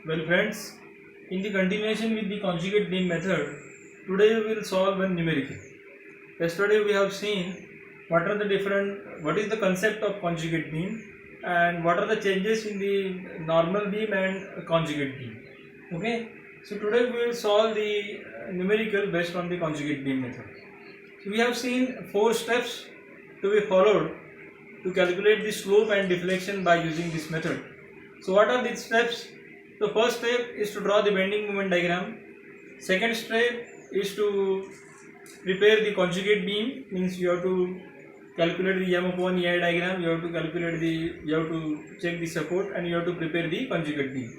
Well friends, in the continuation with the conjugate beam method, today we will solve one numerical. Yesterday we have seen what is the concept of conjugate beam and what are the changes in the normal beam and conjugate beam. Okay, so today we will solve the numerical based on the conjugate beam method. So we have seen 4 steps to be followed to calculate the slope and deflection by using this method. So what are these steps? The first step is to draw the bending moment diagram. Second step is to prepare the conjugate beam, means you have to calculate the M upon EI diagram, you have to check the support and you have to prepare the conjugate beam.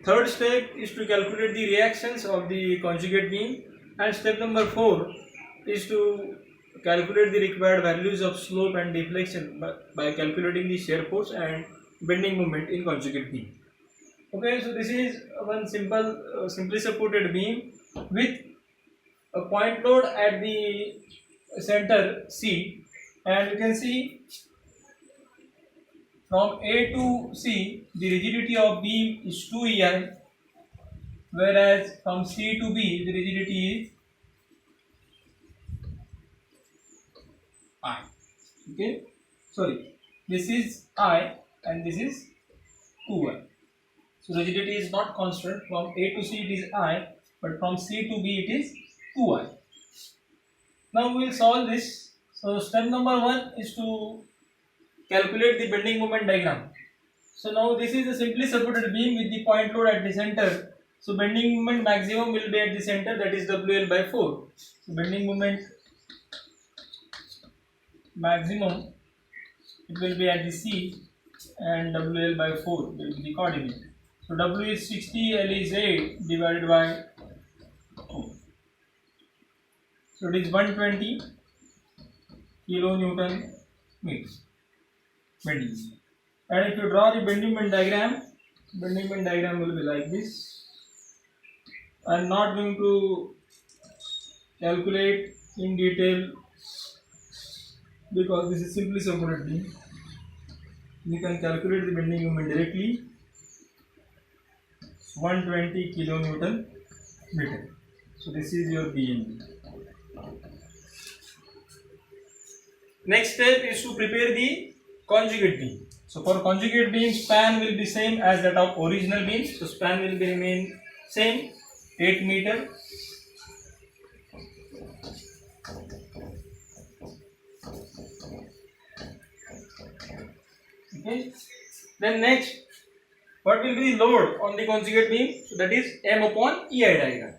Third step is to calculate the reactions of the conjugate beam, and step number 4 is to calculate the required values of slope and deflection by calculating the shear force and bending moment in conjugate beam. Okay, so this is one simply supported beam with a point load at the center C, and you can see from A to C the rigidity of beam is 2 EI, whereas from C to B the rigidity is I. Okay, sorry, this is I and this is 2I. So rigidity is not constant. From A to C it is I, but from C to B it is 2I. Now we will solve this. So step number 1 is to calculate the bending moment diagram. So now this is a simply supported beam with the point load at the center. So bending moment maximum will be at the center, that is WL by 4. So bending moment maximum, it will be at the C, and WL by 4 will be the coordinate. So W is 60, L is 8 divided by 2. So it is 120 kilonewton meters bending. And if you draw the bending moment diagram will be like this. I am not going to calculate in detail because this is simply supported beam. You can calculate the bending moment directly. 120 kilonewton meter. So this is your BMB. Next step is to prepare the conjugate beam. So for conjugate beam, span will be same as that of original beam. So span will be remain same, 8 meter. Okay. Then next, what will be the load on the conjugate beam? So that is M upon EI diagram.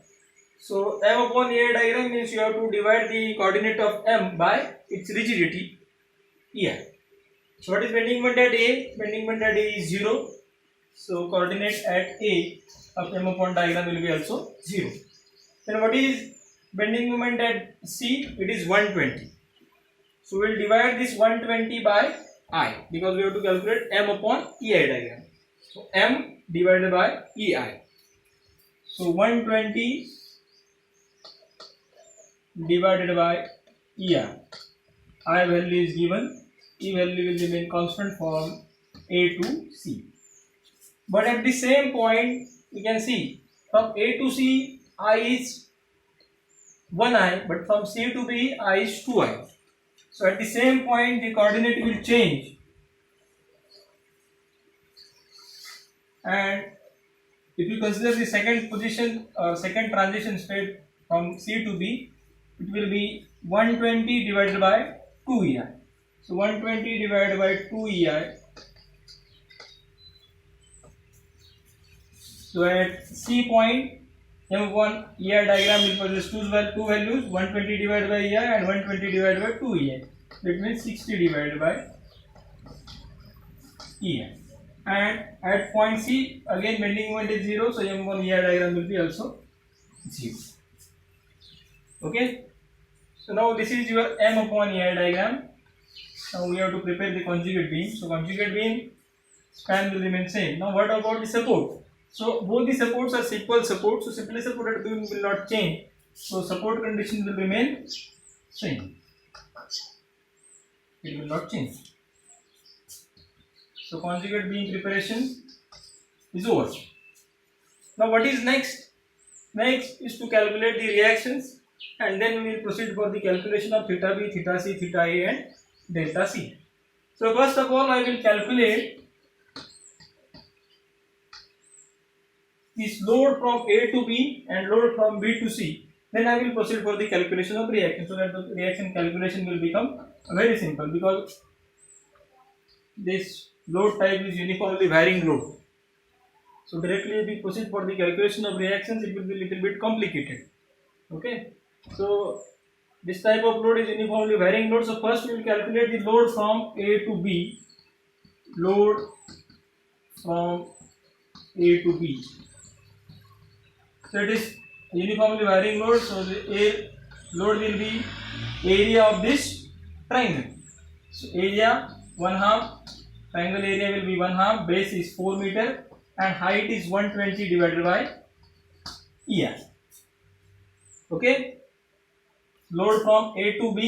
So M upon EI diagram means you have to divide the coordinate of M by its rigidity EI. So what is bending moment at A? Bending moment at A is 0. So coordinate at A of M upon diagram will be also 0. Then what is bending moment at C? It is 120. So we will divide this 120 by I, because we have to calculate M upon EI diagram. So M divided by EI. So 120 divided by EI. I value is given. E value will remain constant from A to C. But at the same point, you can see from A to C, I is 1I, but from C to B, I is 2I. So at the same point, the coordinate will change. And if you consider the second position or second transition state from C to B, it will be 120 divided by 2 EI. So 120 divided by 2 EI. So at C point, M1 EI diagram will possess two values, 120 divided by EI and 120 divided by 2 EI. That means 60 divided by EI. And at point C, again bending moment is 0, so M1 EI diagram will be also 0. Okay. So now this is your M upon EI diagram. Now we have to prepare the conjugate beam. So conjugate beam span will remain same. Now what about the support? So both the supports are equal support. So simply supported beam will not change. So support condition will remain same. It will not change. So conjugate beam preparation is over. Now what is next? Next is to calculate the reactions, and then we will proceed for the calculation of theta B, theta C, theta A and delta C. So first of all I will calculate this load from A to B and load from B to C. Then I will proceed for the calculation of reaction, so that the reaction calculation will become very simple, because this load type is uniformly varying load. So directly if we proceed for the calculation of reactions, it will be little bit complicated. Okay, so this type of load is uniformly varying load. So first we will calculate the load from A to B. Load from A to B. So it is uniformly varying load. So the load will be area of this triangle. So area 1/2, triangle area will be 1/2, base is 4 meter and height is 120 divided by EI. Okay, load from A to B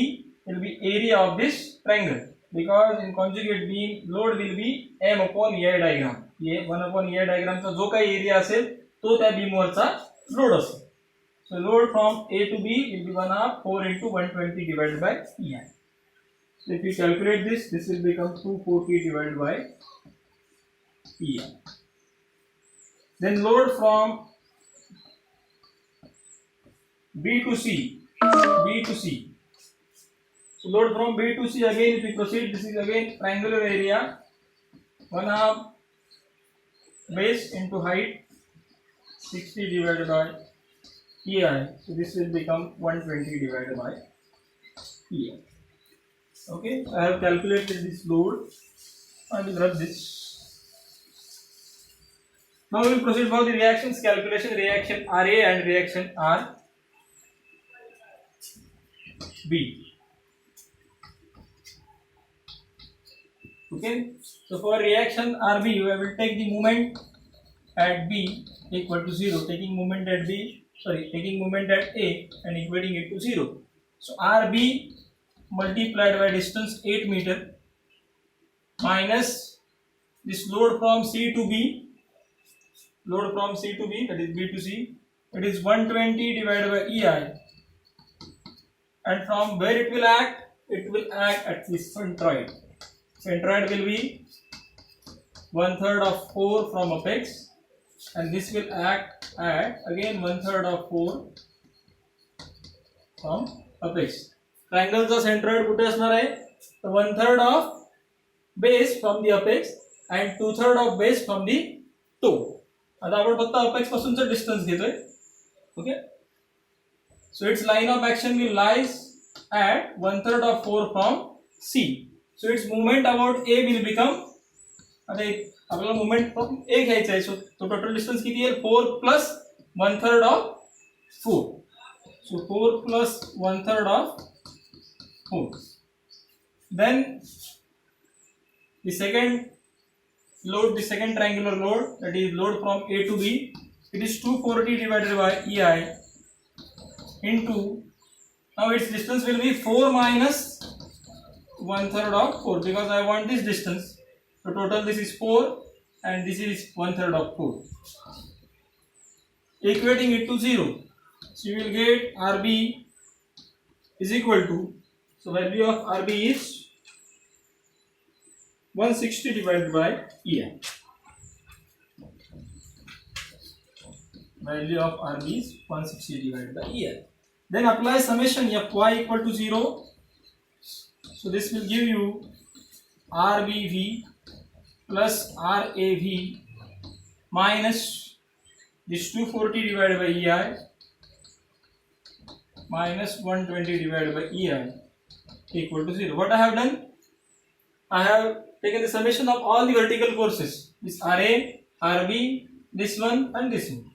will be area of this triangle, because in conjugate beam load will be M upon EI diagram. ये 1 upon EI diagram चा जो काही area असेल तो त्या beam वरचा load असेल. So load from A to B will be 1/2 4 into 120 divided by EI. So if you calculate this, this will become 240 divided by EI. Then load from B to C. So load from B to C, again if we proceed, this is again triangular area 1/2 base into height 60 divided by EI. So this will become 120 divided by EI. Okay, so I have calculated this load. I will rub this. Now we will proceed for the reactions calculation. Reaction RA and reaction RB. Okay, so for reaction RB, I will take the moment at B equal to 0, taking moment at A and equating it to 0. So RB multiplied by distance 8 meter minus this load from C to B, that is B to C, it is 120 divided by EI, and from where it will act? It will act at the centroid. Centroid will be 1/3 of 4 from apex, and this will act at again 1/3 of 4 from apex. ट्रायंगलचा centroid कुठे असणार आहे? तर 1/3 of base from the apex and 2/3 of base from the toe. आता आपण फक्त apex पासूनचा distance घेतोय. Okay, so its line of action will lies at 1/3 of 4 from C. So its movement about A will become, आता आपल्याला movement from A घ्यायचा आहे. So तो टोटल डिस्टन्स किती आहे? 4 plus 1/3 of 4. So 4 plus 1/3 of 4. Then the second load, the second triangular load, that is load from A to B, it is 240 divided by EI into, now its distance will be 4 minus 1/3 of 4, because I want this distance. So total this is 4 and this is 1/3 of 4. Equating it to 0. So you will get RB is equal to, so value of RB is 160 divided by EI. Value of RB is 160 divided by EI. Then apply summation Fy equal to 0. So this will give you RBV plus RAV minus this 240 divided by EI minus 120 divided by EI equal to 0. What I have done? I have taken the summation of all the vertical forces. This RA, RB, this one and this one.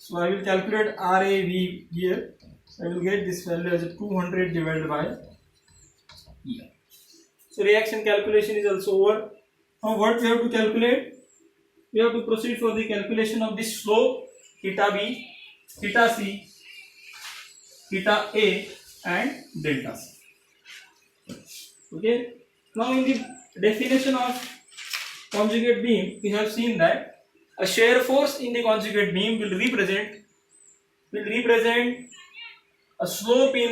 So I will calculate RAV here. So I will get this value as 200 divided by EI. So reaction calculation is also over. Now what we have to calculate? We have to proceed for the calculation of this slope, theta B, theta C, theta A and delta C. Okay. Now in the definition of conjugate beam, we have seen that a shear force in the conjugate beam will represent a slope in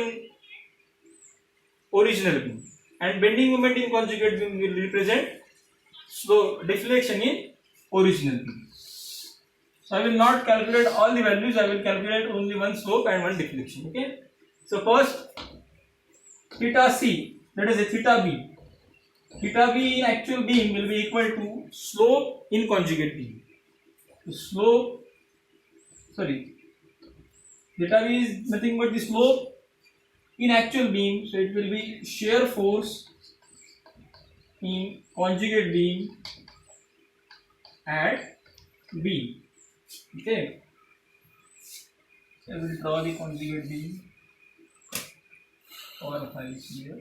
original beam, and bending moment in conjugate beam will represent slow deflection in original beam. So I will not calculate all the values, I will calculate only one slope and one deflection. Okay. So first, theta C, that is a theta B. Theta B in actual beam will be equal to slope in conjugate beam. So theta B is nothing but the slope in actual beam, so it will be shear force in conjugate beam at B. Okay, so I will draw the conjugate beam or files here.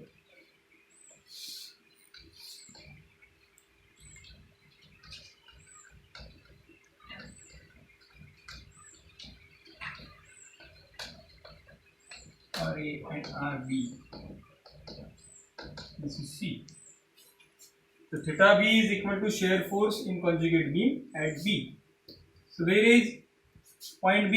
RA and RB. This is C. So theta B is equal to shear force in conjugate beam at B. So where is point B?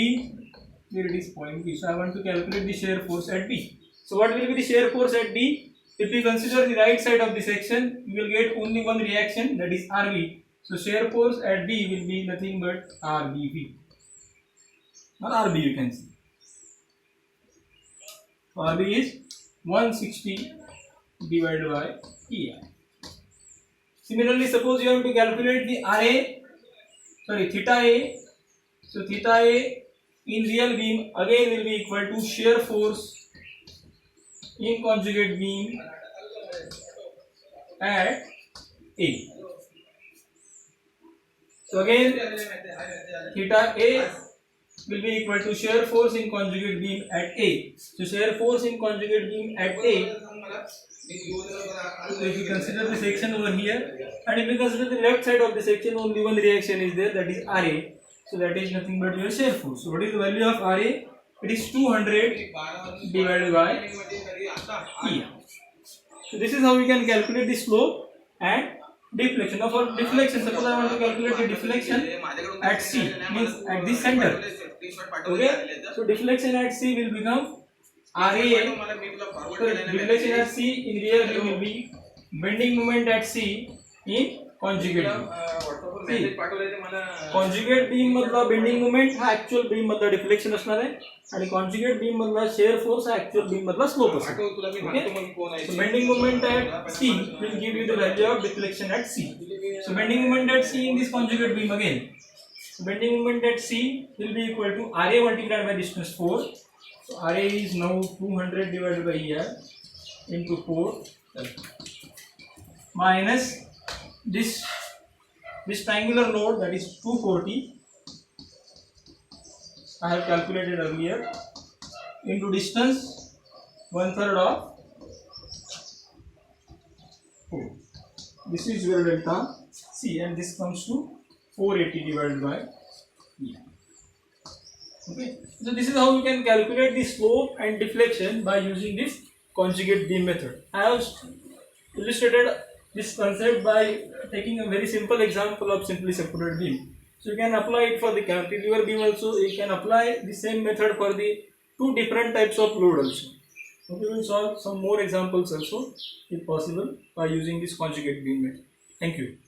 Here it is point B. So I want to calculate the shear force at B. So what will be the shear force at B? If we consider the right side of the section, you will get only one reaction, that is RB. So shear force at B will be nothing but RBV. Or RB you can see. So RB is 160 divided by EI. Similarly, suppose you have to calculate the theta A. So theta A in real beam again will be equal to shear force in conjugate beam at A. So again theta A will be equal to shear force in conjugate beam at A. So shear force in conjugate beam at A. So if you consider the section over here, and if you consider the left side of the section, only one reaction is there, that is RA. So that is nothing but your shear force. So what is the value of RA? It is 200 divided by E. So this is how we can calculate the slope and deflection. Now for deflection, suppose I want to calculate the deflection at C, means at the center. Okay. So deflection at C will become RA. So deflection at C in real beam will be bending moment at C in conjugate beam. See, conjugate beam मधला bending moment हा actual beam मधला deflection असणार आहे, आणि conjugate beam मधला shear force हा actual beam मधला slope असणार. Okay? So bending moment at C will give you the value of deflection at C. So bending moment at C in this conjugate beam again. So bending moment at C will be equal to RA multiplied by distance 4. So RA is now 200 divided by ER into 4 minus this triangular load, that is 240. I have calculated earlier, into distance 1/3 of 4. This is your delta C, and this comes to 480 divided by E. Okay, so this is how we can calculate the slope and deflection by using this conjugate beam method. I have illustrated this concept by taking a very simple example of simply supported beam. So you can apply it for the cantilever beam also. You can apply the same method for the two different types of load also. So we will solve some more examples also if possible by using this conjugate beam method. Thank you.